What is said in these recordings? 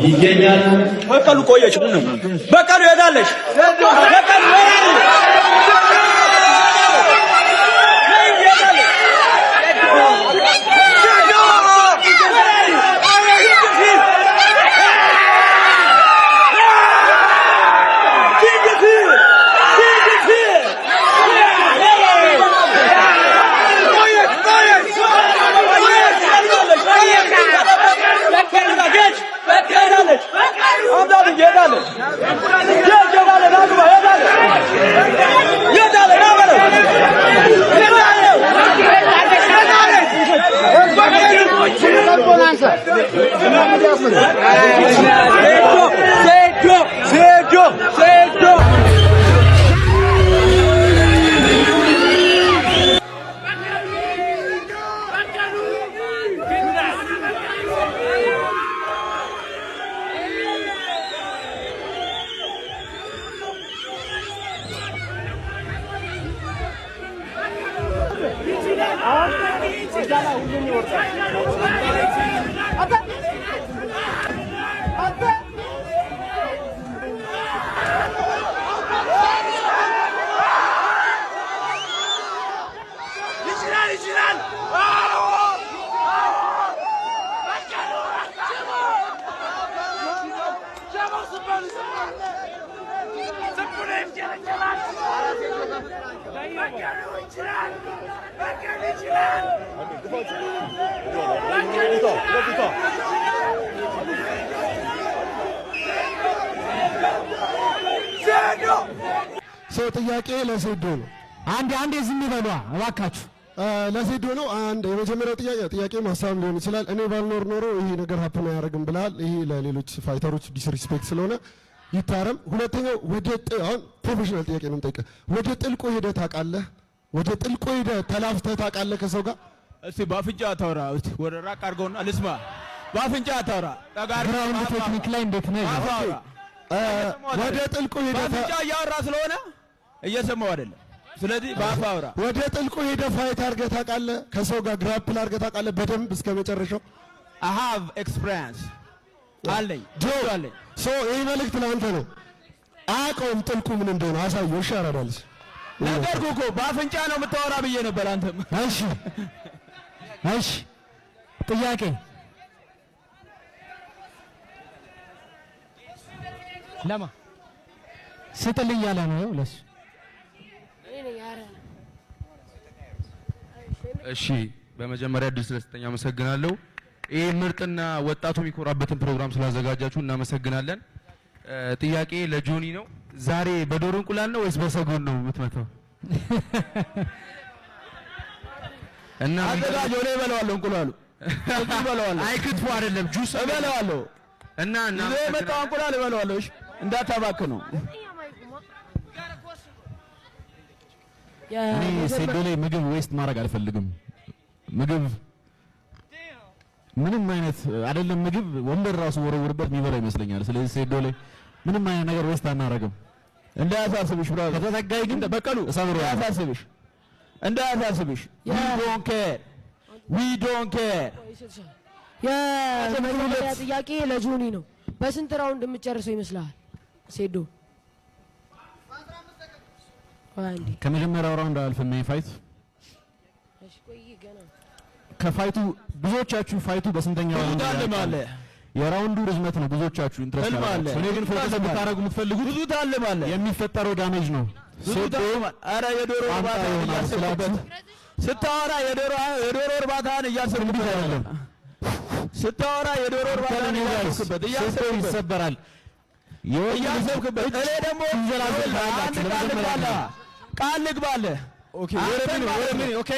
ይገኛል። በቀሉ ቆየች። በቀሉ ሄዳለች። በቀሉ ጥያቄ ለሴዶ ነው። አንዴ ዝም በሏ እባካችሁ። ለሴዶ ነው። አንድ የመጀመሪያው ጥያቄ ማሳብ ሊሆን ይችላል። እኔ ባልኖር ኖሮ ይሄ ነገር ሀፕን አያደርግም ብለሃል። ይሄ ለሌሎች ፋይተሮች ዲስሪስፔክት ስለሆነ ይታረም። ሁለተኛው አሁን ፕሮፌሽናል ጥያቄ ነው የምጠይቅህ። ወደ ጥልቁ ሄደህ ታውቃለህ? ወደ ጥልቁ ሄደህ ተላፍተህ ታውቃለህ ከሰው ጋር? እስቲ በአፍንጫ አታውራ። እስቲ ወደ ራቅ አድርገውና ልስማ። በአፍንጫ አታውራ። ግራውንድ ቴክኒክ ላይ እንዴት ነው? ወደ ጥልቁ ሄደህ በአፍንጫ እያወራ ስለሆነ እየሰማው አይደለም። ስለዚህ በአፍ አውራ። ወደ ጥልቁ ሄደህ ፋይት አድርገህ ታውቃለህ? ከሰው ጋር ግራፕል አድርገህ ታውቃለህ? በደንብ እስከ መጨረሻው? I have experience አለኝ አለኝ። ይህ መልእክት ለአንተ ነው። አያውቀውም ጥልቁ ምን እንደሆነ አሳየው። እሺ አራዳልስ ነገርኩህ እኮ በአፍንጫ ነው የምታወራ ብዬ ነበር። አንተም እሺ ጥያቄ ለማ ስትልኝ ያለ ነው ለሱ። እሺ በመጀመሪያ እድል ስለሰጠኝ አመሰግናለሁ። ይሄ ምርጥና ወጣቱ የሚኮራበትን ፕሮግራም ስላዘጋጃችሁ እናመሰግናለን። ጥያቄ ለጆኒ ነው። ዛሬ በዶሮ እንቁላል ነው ወይስ በሰጎን ነው የምትመታው? እና አዘጋጅ ወደ እበለዋለሁ። እንቁላሉ እበለዋለሁ። አይ ክትፎ አይደለም ጁስ እበለዋለሁ። እና የመጣው እንቁላል እበለዋለሁ። እሺ እንዳታባክህ ነው። እኔ ሴዶ ላይ ምግብ ዌስት ማድረግ አልፈልግም። ምግብ ምንም አይነት አይደለም። ምግብ ወንበር ራሱ ወረወርበት የሚበላ ይመስለኛል። ስለዚህ ሴዶ ላይ ምንም አይነት ነገር ዌስት አናረግም። እንዳያሳስብሽ ብራ ከተዘጋይ ግን በቀሉ እንዳያሳስብሽ እንዳያሳስብሽ። we don't care የመጀመሪያ ጥያቄ ለጆኒ ነው። በስንት ራውንድ የምትጨርሰው ይመስልሃል ሴዶ? ከመጀመሪያው ራውንድ አልፈም ፋይት ከፋይቱ ብዙዎቻችሁ ፋይቱ በስንተኛው ራውንድ ታለማለ? የራውንዱ ርዝመት ነው ብዙዎቻችሁ ኢንትረስት አለ። እኔ ግን ፎከስ ብታረጉ የምትፈልጉት ብዙ ታለማለ የሚፈጠረው ዳሜጅ ነው። አረ የዶሮ እርባታ እያሰብኩበት ስታወራ የዶሮ እርባታን እያሰብኩበት አይደለም። ስታወራ የዶሮ እርባታን እያሰብኩበት ይሰበራል እያሰብክበት። እኔ ደግሞ ቃል ልግባለህ። ኦኬ ኦኬ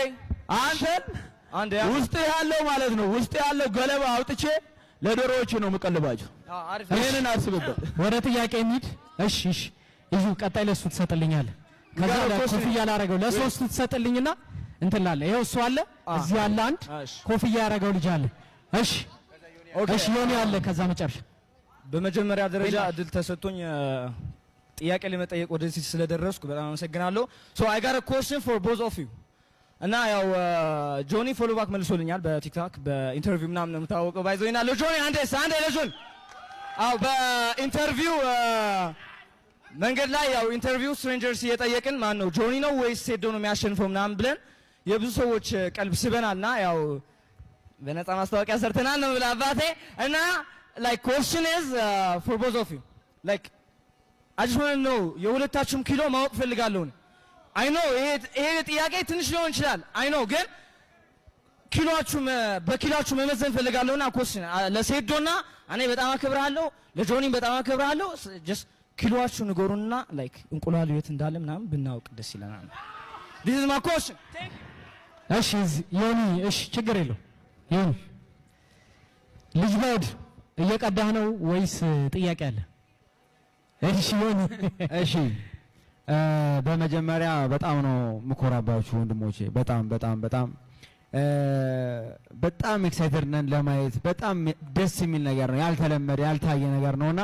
አንተን ውስጥ ያለው ማለት ነው ውስጥ ያለው ገለባ አውጥቼ ለዶሮዎች ነው የምቀልባቸው። ይሄንን አስብበት። ወደ ጥያቄ እንሂድ። እሺ ይዙ ቀጣይ ለሱ ትሰጥልኛለህ። ከዛ ኮፍያ ያላረገው ለሶስቱ ትሰጥልኝና እንትን ላለ ይሄው እሱ አለ እዚህ ያለ አንድ ኮፍያ ያረገው ልጅ አለ። እሺ ዮኒ አለ። ከዛ መጨረሻ በመጀመሪያ ደረጃ እድል ተሰጥቶኝ ጥያቄ ለመጠየቅ ወደዚህ ስለደረስኩ በጣም አመሰግናለሁ። ሶ አይ ጋት አ ኩዌስችን ፎር ቦዝ ኦፍ ዩ እና ያው ጆኒ ፎሎ ባክ መልሶልኛል በቲክቶክ በኢንተርቪው ምናምን ነው የምታወቀው። ባይዘውና ለጆኒ አንዴ ለጆኒ አዎ በኢንተርቪው መንገድ ላይ ያው ኢንተርቪው ስትሬንጀርስ እየጠየቅን ማን ነው ጆኒ ነው ወይስ ሴዶ ነው የሚያሸንፈው ምናምን ብለን የብዙ ሰዎች ቀልብ ስበናልና ያው በነፃ ማስታወቂያ ሰርተናል ነው ብላ አባቴ እና like question is for both of you like I just want to know የሁለታችሁም ኪሎ ማወቅ ፈልጋለሁ። I know ይሄ ጥያቄ ትንሽ ሊሆን ይችላል I know ግን ኪሎአችሁ በኪሎአችሁ መመዘን ፈልጋለሁና question ለሴዶና እኔ በጣም አከብራለሁ ለጆኒም በጣም አከብራለሁ just ኪሎአችሁ ንገሩና like እንቁላሉ የት እንዳለ ምናምን ብናውቅ ደስ ይለናል። This is my question. እሺ ዮኒ እሺ ችግር የለው ዮኒ ልጅ ባድ እየቀዳህ ነው ወይስ ጥያቄ አለ? እሺ ዮኒ እሺ በመጀመሪያ በጣም ነው ምኮራባችሁ ወንድሞቼ በጣም ኤክሳይትድ ነን ለማየት በጣም ደስ የሚል ነገር ነው ያልተለመደ ያልታየ ነገር ነውና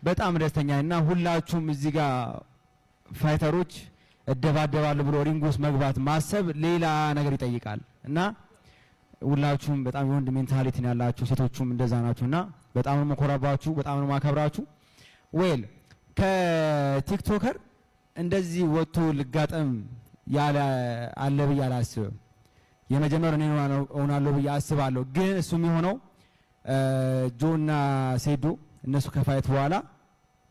በጣም ደስተኛ እና ሁላችሁም እዚህ ጋር ፋይተሮች እደባደባለሁ ብሎ ሪንግ ውስጥ መግባት ማሰብ ሌላ ነገር ይጠይቃል እና ሁላችሁም በጣም የወንድ ሜንታሊቲ ነው ያላችሁ ሴቶቹም እንደዛ ናችሁና በጣም ነው መኮራባችሁ በጣም ነው ማከብራችሁ። ዌል ከቲክቶከር እንደዚህ ወጥቶ ልጋጠም ያለ አለ ብዬ አላስብም። የመጀመሪያው እኔ ሆናለሁ ብዬ አስባለሁ። ግን እሱ የሚሆነው ጆና ሴዶ እነሱ ከፋይት በኋላ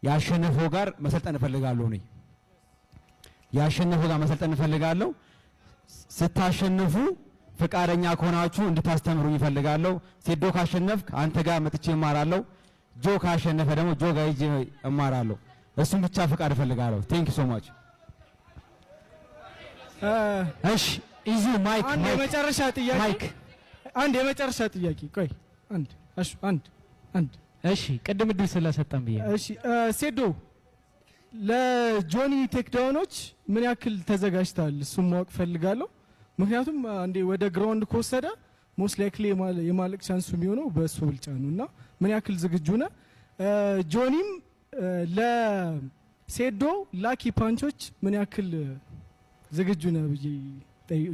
ያሸነፈው ጋር መሰልጠን እፈልጋለሁ ነው ያሸነፈው ጋር መሰልጠን እፈልጋለሁ። ስታሸንፉ ፍቃደኛ ከሆናችሁ እንድታስተምሩኝ እፈልጋለሁ። ሴዶ ካሸነፍክ አንተ ጋር መጥቼ እማራለሁ። ጆ ካሸነፈ ደግሞ ጆ ጋር ሂጄ እማራለሁ። እሱን ብቻ ፍቃድ እፈልጋለሁ። ቴንክ ዩ ሶ ማች። እሺ ኢዚ ማይክ አንድ የመጨረሻ ጥያቄ ማይክ አንድ የመጨረሻ ጥያቄ ቆይ አንድ እሺ ቅድም እድል ስለሰጠን ብዬ እሺ ሴዶ ለጆኒ ቴክዳውኖች ምን ያክል ተዘጋጅታል? እሱን ማወቅ ፈልጋለሁ። ምክንያቱም አንዴ ወደ ግራውንድ ከወሰደ ሞስት ላይክሊ የማለቅ ቻንሱ የሚሆነው በእሱ ብልጫ ነውና ምን ያክል ዝግጁ ነህ? ጆኒም ለሴዶ ላኪ ፓንቾች ምን ያክል ዝግጁ ነህ ብዬ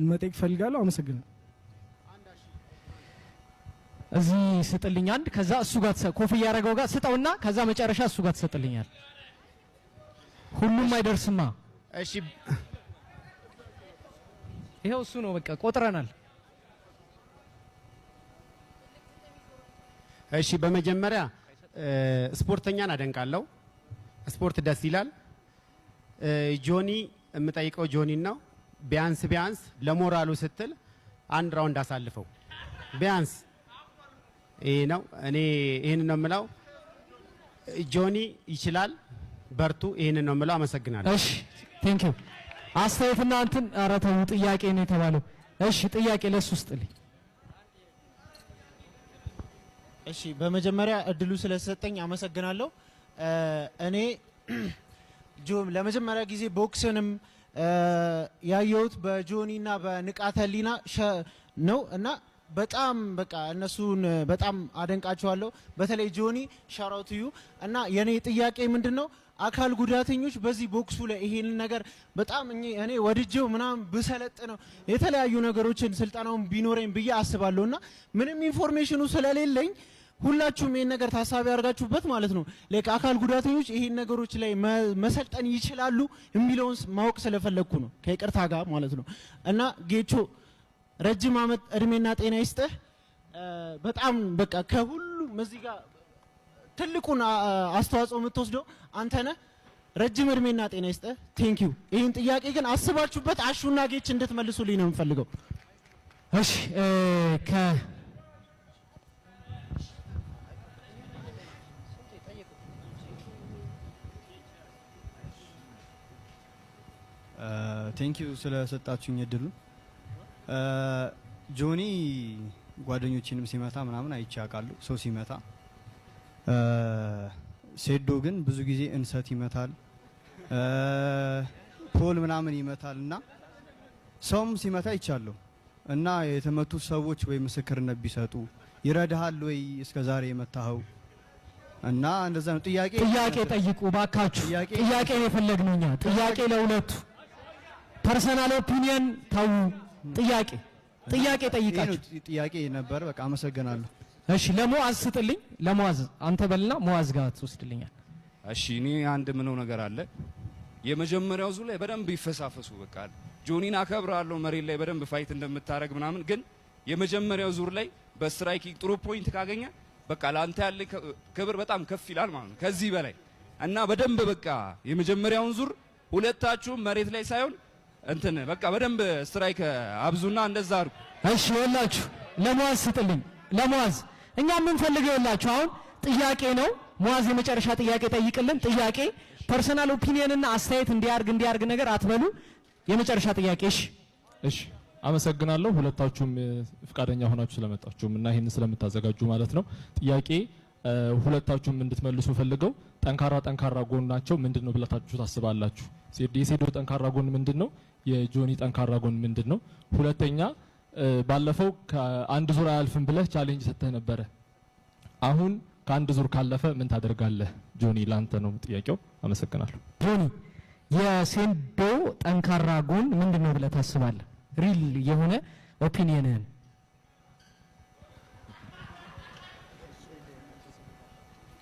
መጠየቅ ፈልጋለሁ። አመሰግናለሁ። እዚህ ስጥልኝ አንድ ከዛ እሱ ጋር ኮፍያ ያደረገው ጋር ስጠውና ከዛ መጨረሻ እሱ ጋር ትሰጥልኛል። ሁሉም አይደርስማ። እሺ ይሄው እሱ ነው በቃ ቆጥረናል። እሺ በመጀመሪያ ስፖርተኛን አደንቃለሁ። ስፖርት ደስ ይላል። ጆኒ የምጠይቀው ጆኒን ነው ቢያንስ ለሞራሉ ስትል አንድ ራውንድ አሳልፈው ቢያንስ ይሄ ነው። እኔ ይሄን ነው የምለው። ጆኒ ይችላል፣ በርቱ። ይሄን ነው የምለው። አመሰግናለሁ። እሺ ቴንክ ዩ። አስተያየትና እንትን ኧረ ተው ጥያቄ ነው የተባለው። እሺ ጥያቄ ለሱ ስጥልኝ። እሺ በመጀመሪያ እድሉ ስለሰጠኝ አመሰግናለሁ። እኔ ለመጀመሪያ ጊዜ ቦክስንም ያየሁት በጆኒና በንቃተ ህሊና ነው እና በጣም በቃ እነሱን በጣም አደንቃቸዋለሁ። በተለይ ጆኒ ሻራውት ዩ እና የኔ ጥያቄ ምንድነው አካል ጉዳተኞች በዚህ ቦክሱ ላይ ይሄን ነገር በጣም እኔ ወድጄው ምናምን ብሰለጥ ነው የተለያዩ ነገሮችን ስልጠናውን ቢኖረኝ ብዬ አስባለሁና ምንም ኢንፎርሜሽኑ ስለሌለኝ ሁላችሁም ይሄን ነገር ታሳቢ አድርጋችሁበት ማለት ነው ላይክ አካል ጉዳተኞች ይሄን ነገሮች ላይ መሰልጠን ይችላሉ የሚለውን ማወቅ ስለፈለኩ ነው ከይቅርታ ጋር ማለት ነው። እና ጌቾ ረጅም አመት እድሜና ጤና ይስጥህ። በጣም በቃ ከሁሉም እዚህ ጋር ትልቁን አስተዋጽኦ የምትወስደው አንተ ነህ። ረጅም እድሜና ጤና ይስጥህ። ቴንክ ዩ። ይሄን ጥያቄ ግን አስባችሁበት አሹና ጌች እንድትመልሱልኝ ነው የምፈልገው። እሺ ቴንክ ዩ ስለሰጣችሁኝ እድሉ። ጆኒ ጓደኞችንም ሲመታ ምናምን አይቼ አውቃለሁ ሰው ሲመታ። ሴዶ ግን ብዙ ጊዜ እንሰት ይመታል፣ ፖል ምናምን ይመታል እና ሰውም ሲመታ ይቻለሁ እና የተመቱ ሰዎች ወይ ምስክርነት ቢሰጡ ይረዳሃል ወይ እስከዛሬ የመታኸው? እና እንደዛ ነው። ጥያቄ ጠይቁ ባካችሁ። ጥያቄ የፈለግነው እኛ ጥያቄ ለሁለቱ ፐርሰናል ኦፒኒየን ታው ጥያቄ ጠይቃችሁ። ጥያቄ ነበር። በቃ አመሰግናለሁ። እሺ ለሙአዝ ስጥልኝ። ለሙአዝ አንተ በልና ሙአዝ ጋር ትወስድልኛል። እሺ እኔ አንድ ምነው ነገር አለ። የመጀመሪያው ዙር ላይ በደንብ ይፈሳፈሱ በቃ ጆኒን አከብራለሁ መሬት ላይ በደንብ ፋይት እንደምታረግ ምናምን፣ ግን የመጀመሪያው ዙር ላይ በስትራይኪንግ ጥሩ ፖይንት ካገኘ በቃ ላንተ ያለ ክብር በጣም ከፍ ይላል ማለት ነው ከዚህ በላይ እና በደንብ በቃ የመጀመሪያውን ዙር ሁለታችሁም መሬት ላይ ሳይሆን እንትን በቃ በደንብ ስትራይክ አብዙና እንደዛ አድርጉ። እሺ ወላችሁ ለሙአዝ ስጥልኝ። ለሙአዝ እኛ የምንፈልገው ወላችሁ አሁን ጥያቄ ነው። ሙአዝ የመጨረሻ ጥያቄ ጠይቅልን። ጥያቄ ፐርሰናል ኦፒኒየን እና አስተያየት እንዲያርግ ነገር አትበሉ። የመጨረሻ ጥያቄ። እሺ አመሰግናለሁ ሁለታችሁም ፍቃደኛ ሆናችሁ ስለመጣችሁም እና ይሄን ስለምታዘጋጁ ማለት ነው። ጥያቄ ሁለታችሁም እንድትመልሱ ፈልገው ጠንካራ ጎናቸው ምንድነው ብላችሁ ታስባላችሁ? የሴዶ ጠንካራ ጎን ምንድነው? የጆኒ ጠንካራ ጎን ምንድነው? ሁለተኛ ባለፈው ከአንድ ዙር አያልፍም ብለህ ቻሌንጅ ሰጥተህ ነበረ። አሁን ከአንድ ዙር ካለፈ ምን ታደርጋለህ? ጆኒ ላንተ ነው ጥያቄው። አመሰግናለሁ። ጆኒ የሴዶ ጠንካራ ጎን ምንድነው ብለህ ታስባለህ? ሪል የሆነ ኦፒኒየንህን።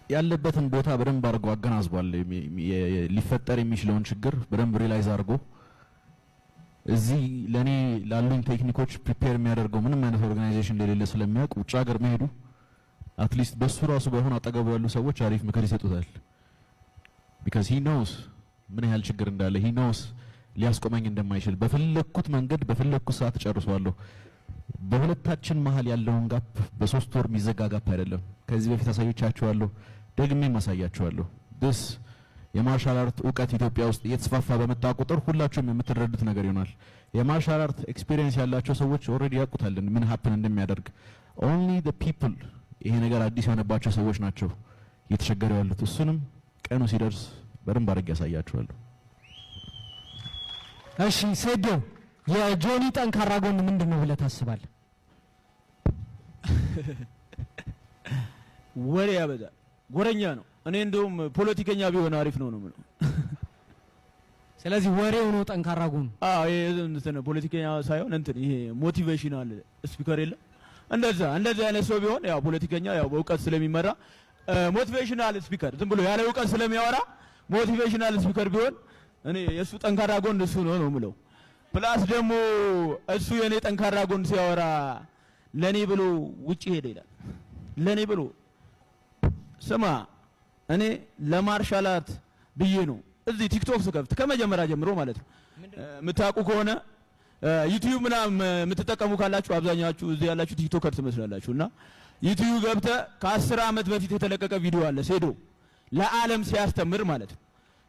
ያለበትን ቦታ በደንብ አድርጎ አገናዝቧል። ሊፈጠር የሚችለውን ችግር በደንብ ሪላይዝ አድርጎ እዚህ ለኔ ላሉኝ ቴክኒኮች ፕሪፔር የሚያደርገው ምንም አይነት ኦርጋናይዜሽን እንደሌለ ስለሚያውቅ ውጭ ሀገር መሄዱ አትሊስት በሱ ራሱ ባይሆን አጠገቡ ያሉ ሰዎች አሪፍ ምክር ይሰጡታል። ቢካዝ ሂ ኖውስ ምን ያህል ችግር እንዳለ ሂ ኖውስ ሊያስቆመኝ እንደማይችል በፈለኩት መንገድ በፈለኩት ሰዓት ጨርሷለሁ። በሁለታችን መሀል ያለውን ጋፕ በሶስት ወር የሚዘጋ ጋፕ አይደለም። ከዚህ በፊት አሳይቻችኋለሁ፣ ደግሜ ማሳያችኋለሁ። this የማርሻል አርት እውቀት ኢትዮጵያ ውስጥ እየተስፋፋ በመጣ ቁጥር ሁላችሁም የምትረዱት ነገር ይሆናል። የማርሻል አርት ኤክስፒሪየንስ ያላቸው ሰዎች ኦልሬዲ ያውቁታል ምን ሀፕን እንደሚያደርግ። only the people ይሄ ነገር አዲስ የሆነባቸው ሰዎች ናቸው እየተቸገሩ ያሉት። እሱንም ቀኑ ሲደርስ በደንብ አድርጌ ያሳያችኋለሁ። እሺ ሴዶ የጆኒ ጠንካራ ጎን ምንድነው ብለህ ታስባለህ? ወሬ ያበዛል፣ ጎረኛ ነው። እኔ እንደውም ፖለቲከኛ ቢሆን አሪፍ ነው ነው የምለው። ስለዚህ ወሬው ነው ጠንካራ ጎን። ይሄ እንትን ፖለቲከኛ ሳይሆን እንትን ይሄ ሞቲቬሽናል ስፒከር የለም እንደዛ አይነት ሰው ቢሆን ያው ፖለቲከኛ ያው በእውቀት ስለሚመራ ሞቲቬሽናል ስፒከር ዝም ብሎ ያለ እውቀት ስለሚያወራ ሞቲቬሽናል ስፒከር ቢሆን እኔ የሱ ጠንካራ ጎን እሱ ነው ነው የምለው። ፕላስ ደግሞ እሱ የኔ ጠንካራ ጎን ሲያወራ ለኔ ብሎ ውጪ ሄደ ይላል። ለኔ ብሎ ስማ እኔ ለማርሻል አርት ብዬ ነው እዚህ ቲክቶክ ስከፍት ከመጀመሪያ ጀምሮ ማለት ነው። የምታውቁ ከሆነ ዩቲዩብ ምናምን የምትጠቀሙ ካላችሁ አብዛኛችሁ እዚህ ያላችሁ ቲክቶከር ትመስላላችሁ። እና ዩቲዩብ ገብተህ ከ10 ዓመት በፊት የተለቀቀ ቪዲዮ አለ ሴዶ ለዓለም ሲያስተምር ማለት ነው።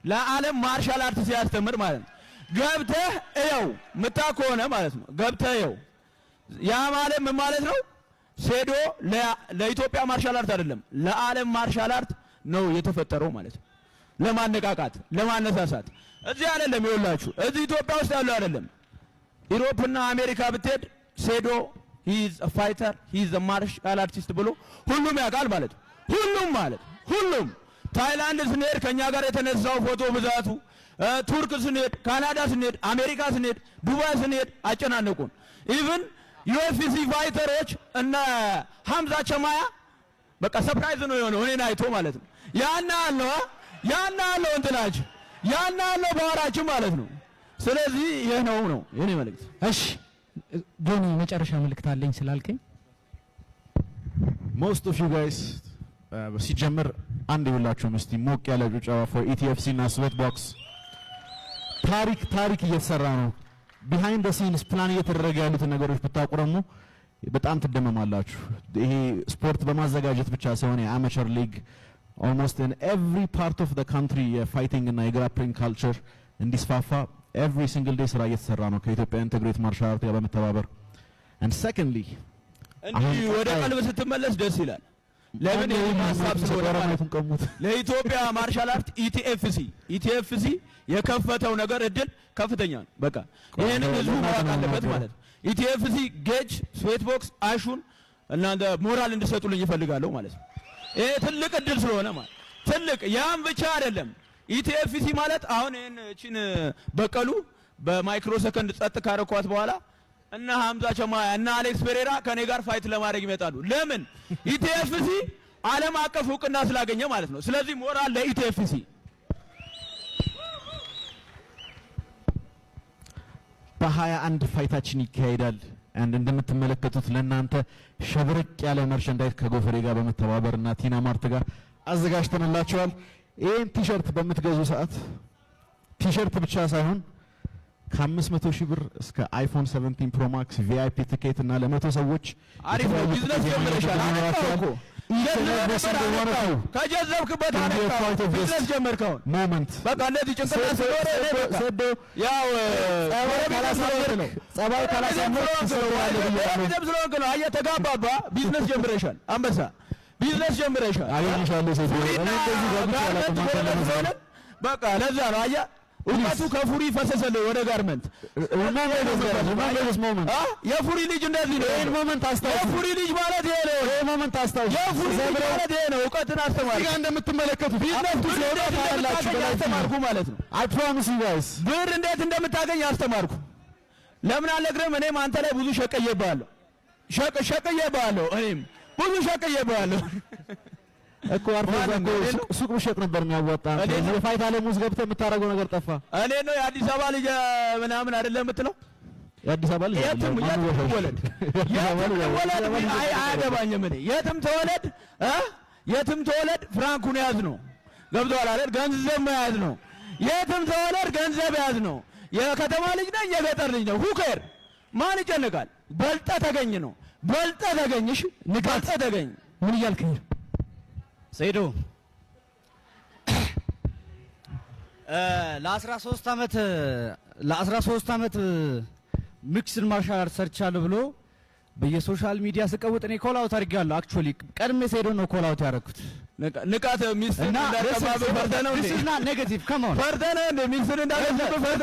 ለዓለም ማርሻል አርት ሲያስተምር ማለት ነው። ገብተህ እየው የምታውቅ ከሆነ ማለት ነው። ገብተህ እየው። ያ ማለት ምን ማለት ነው? ሴዶ ለኢትዮጵያ ማርሻል አርት አይደለም ለዓለም ማርሻል አርት ነው የተፈጠረው ማለት ነው። ለማነቃቃት ለማነሳሳት እዚህ አይደለም ይኸውላችሁ፣ እዚህ ኢትዮጵያ ውስጥ ያለው አይደለም። ዩሮፕና አሜሪካ ብትሄድ ሴዶ he is a fighter he is a martial artist ብሎ ሁሉም ያውቃል ማለት ነው። ሁሉም ማለት ሁሉም ታይላንድ ስንሄድ ከኛ ጋር የተነሳው ፎቶ ብዛቱ፣ ቱርክ ስንሄድ፣ ካናዳ ስንሄድ፣ አሜሪካ ስንሄድ፣ ዱባይ ስንሄድ አጨናነቁን። ኢቭን ዩኤፍሲ ፋይተሮች እና ሐምዛ ቸማያ በቃ ሰርፕራይዝ ነው የሆነው እኔን አይቶ ማለት ነው። ያና አለው እንትናችሁ ያና አለው ባወራችሁ ማለት ነው። ስለዚህ ይሄ ነው የኔ መልእክት። እሺ ጆኒ መጨረሻ መልእክት አለኝ ስላልከኝ most of you guys ሲጀምር አንድ ይውላችሁ እስቲ ሞቅ ያለ ጭብጨባ for ETFC እና ስዌት ቦክስ። ታሪክ እየተሰራ ነው። ቢሃይንድ ዘ ሲንስ ፕላን እየተደረገ ያሉትን ነገሮች ብታውቁ ደግሞ በጣም ትደመማላችሁ። ይሄ ስፖርት በማዘጋጀት ብቻ ሳይሆን የአማቸር ሊግ almost in every part of the country የፋይቲንግ እና የግራፕሊንግ ካልቸር እንዲስፋፋ every single day ስራ እየተሰራ ነው ከኢትዮጵያ ኢንተግሬት ማርሻል አርት ጋር በመተባበር። and secondly እንዲህ ወደ ቀልብ ስትመለስ ደስ ይላል። ለምን ሀሳብ ስለሆነ ለኢትዮጵያ ማርሻል አርት ኢቲኤፍሲ የከፈተው ነገር እድል ከፍተኛ ነው። በቃ ይሄንን ህዝቡ ማወቅ አለበት ማለት ነው። ኢቲኤፍሲ ጌጅ፣ ስዌት ቦክስ፣ አሹን እናንተ ሞራል እንድሰጡልኝ ይፈልጋለሁ ማለት ነው። ይሄ ትልቅ እድል ስለሆነ ማለት ትልቅ ያም ብቻ አይደለም። ኢቲኤፍሲ ማለት አሁን እቺን በቀሉ በማይክሮ ሰከንድ ጸጥ ካረኳት በኋላ እና ሐምዛ ቸማያ እና አሌክስ ፔሬራ ከኔ ጋር ፋይት ለማድረግ ይመጣሉ። ለምን? ኢቲኤፍሲ ዓለም አቀፍ እውቅና ስላገኘ ማለት ነው። ስለዚህ ሞራል ለኢቲኤፍሲ። በ21 ፋይታችን ይካሄዳል። አንድ እንደምትመለከቱት ለናንተ ሸብረቅ ያለ መርቸንዳይዝ ከጎፈሬ ጋር በመተባበርና ቲና ማርት ጋር አዘጋጅተንላችኋል። ይህን ቲሸርት በምትገዙ ሰዓት ቲሸርት ብቻ ሳይሆን ከ500 ሺህ ብር እስከ አይፎን 17 ፕሮ ማክስ ቪአይፒ ቲኬት እና ለ100 ሰዎች አሪፍ ነው። ቢዝነስ ጀምረሻል እኮ ከጀዘብክበት ቢዝነስ ጀመርከው ሞመንት በቃ እንደዚህ ጭንቅላት ስለሆነ ያው ጸባይ ካላሳመርክ ስለሆንክ ነው። አየህ ተጋባባ። ቢዝነስ ጀምረሻል አንበሳ፣ ቢዝነስ ጀምረሻል። አገኝሻለሁ ሴት በቃ ለዛ ነው አየህ እውቀቱ ከፉሪ ፈሰሰልህ ወደ ጋርመንት። የፉሪ ልጅ እንደዚህ ነው። ይሄን ሞመንት አስታውሱ። የፉሪ ልጅ ማለት ይሄ ነው። ይሄን ሞመንት አስታውሱ። የፉሪ ልጅ ማለት ይሄ ነው። እውቀትን አስተማርኩ። እዚህ ጋር እንደምትመለከቱት ቢዝነስ አስተማርኩ ማለት ነው። I promise you guys ብር እንዴት እንደምታገኝ አስተማርኩ። ለምን አልነግርህም? እኔም አንተ ላይ ብዙ ሸቀየብሃለሁ። እኔም ብዙ ሸቀየብሃለሁ እኮ አርፈዛ እኮ ሱቅ ብሸጥ ነበር የሚያዋጣ። የፋይት ዓለም ውስጥ ገብተህ የምታደርገው ነገር ጠፋ። እኔ ነው የአዲስ አበባ ልጅ ምናምን አይደለም የምትለው። የአዲስ አበባ ልጅ የትም ወለድ አያገባኝም። እኔ የትም ተወለድ ፍራንኩን ያዝ ነው። ገብቶሃል አይደል? ገንዘብ መያዝ ነው። የትም ተወለድ ገንዘብ ያዝ ነው። የከተማ ልጅ ነኝ የገጠር ልጅ ነው። ሁከር ማን ይጨነቃል? በልጠ ተገኝ ነው። በልጠ ተገኝሽ ንቃተ ተገኝ። ምን እያልክ ነው ሰይዶ? ለ13 ዓመት ሚክስድ ማርሻል አርት ሰርቻለሁ ብሎ በየሶሻል ሚዲያ ስቀውጥ እኔ ኮል አውት አድርጌያለሁ። አክቹሊ ቀድሜ ሰይዶ ነው ኮል አውት ያደረኩት። ንቃተ ሚስት እንዳቀባበ ፈርተህ ነው እንዴ? this is not negative come on ፈርተህ ነው እንዴ? ሚስት እንዳቀባበ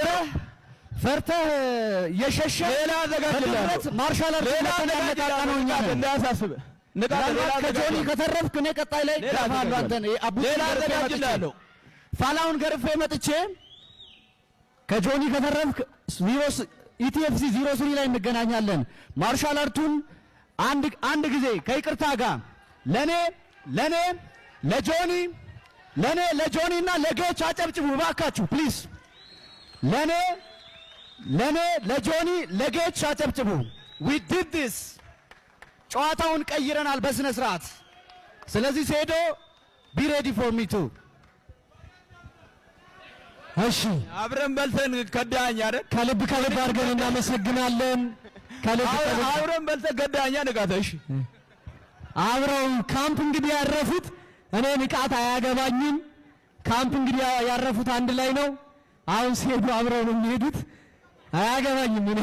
ፈርተህ የሸሸ ሌላ አዘጋጅልሃለሁ። ማርሻል አርት ያነቃቃ ነው። እኛ እንዳያሳስብህ ከጆኒ ከተረፍክ እኔ ቀጣይ ላይ ዳፋሉ አንተን ሌላ አዘጋጅልሃለሁ። ፋላውን ገርፌ መጥቼ ከጆኒ ከተረፍክ ኢቲኤፍሲ 03 ላይ እንገናኛለን። ማርሻል አርቱን አንድ ጊዜ ከይቅርታ ጋር ለጆኒ እና ለጌች አጨብጭቡ ባካችሁ ፕሊዝ። ለጆኒ ለጌች አጨብጭቡ። we did this ጨዋታውን ቀይረናል በስነ ስርዓት። ስለዚህ ሴዶ ቢ ሬዲ ፎር ሚ ቱ። እሺ አብረን በልተን ከዳኛ አይደል? ከልብ አድርገን እናመሰግናለን። አብረን በልተን ከዳኛ ንቃተ። እሺ አብረው ካምፕ እንግዲህ ያረፉት እኔ ንቃት አያገባኝም። ካምፕ እንግዲህ ያረፉት አንድ ላይ ነው። አሁን ሲሄዱ አብረው ነው የሚሄዱት። አያገባኝም እኔ